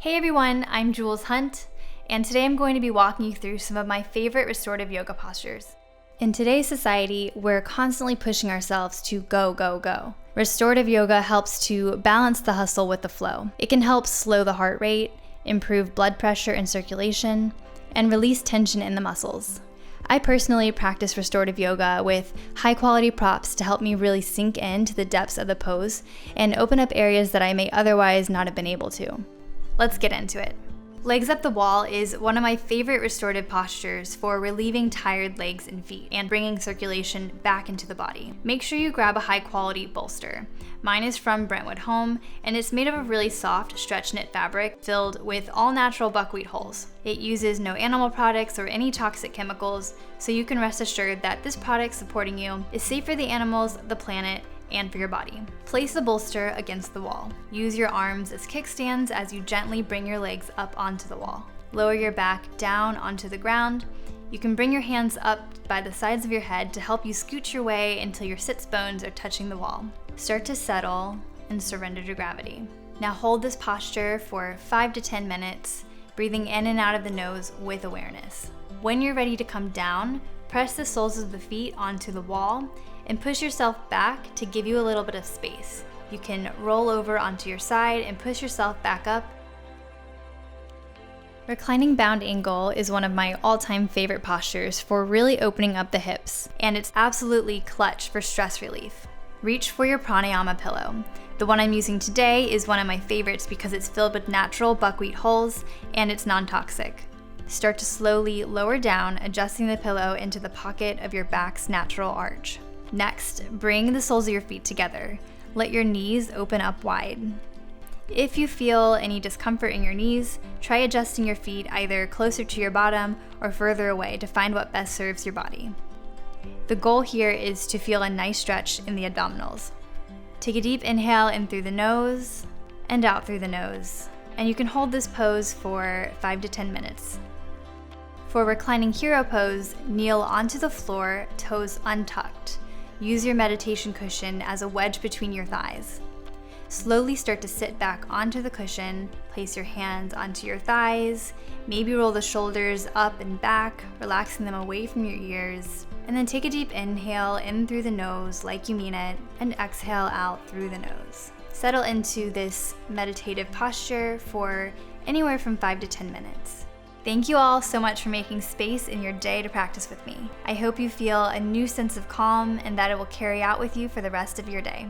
Hey everyone, I'm Jules Hunt, and today I'm going to be walking you through some of my favorite restorative yoga postures. In today's society, we're constantly pushing ourselves to go, go, go. Restorative yoga helps to balance the hustle with the flow. It can help slow the heart rate, improve blood pressure and circulation, and release tension in the muscles. I personally practice restorative yoga with high-quality props to help me really sink into the depths of the pose and open up areas that I may otherwise not have been able to. Let's get into it. Legs up the wall is one of my favorite restorative postures for relieving tired legs and feet and bringing circulation back into the body. Make sure you grab a high-quality bolster. Mine is from Brentwood Home, and it's made of a really soft stretch knit fabric filled with all-natural buckwheat hulls. It uses no animal products or any toxic chemicals, so you can rest assured that this product supporting you is safe for the animals, the planet, and for your body. Place the bolster against the wall. Use your arms as kickstands as you gently bring your legs up onto the wall. Lower your back down onto the ground. You can bring your hands up by the sides of your head to help you scoot your way until your sits bones are touching the wall. Start to settle and surrender to gravity. Now hold this posture for 5 to 10 minutes, breathing in and out of the nose with awareness. When you're ready to come down, press the soles of the feet onto the wall and push yourself back to give you a little bit of space. You can roll over onto your side and push yourself back up. Reclining bound angle is one of my all-time favorite postures for really opening up the hips, and it's absolutely clutch for stress relief. Reach for your pranayama pillow. The one I'm using today is one of my favorites because it's filled with natural buckwheat hulls and it's non-toxic. Start to slowly lower down, adjusting the pillow into the pocket of your back's natural arch. Next, bring the soles of your feet together. Let your knees open up wide. If you feel any discomfort in your knees, try adjusting your feet either closer to your bottom or further away to find what best serves your body. The goal here is to feel a nice stretch in the abdominals. Take a deep inhale in through the nose and out through the nose, and you can hold this pose for 5 to 10 minutes. For reclining hero pose, kneel onto the floor, toes untucked. Use your meditation cushion as a wedge between your thighs. Slowly start to sit back onto the cushion, place your hands onto your thighs, maybe roll the shoulders up and back, relaxing them away from your ears, and then take a deep inhale in through the nose like you mean it, and exhale out through the nose. Settle into this meditative posture for anywhere from 5 to 10 minutes. Thank you all so much for making space in your day to practice with me. I hope you feel a new sense of calm and that it will carry out with you for the rest of your day.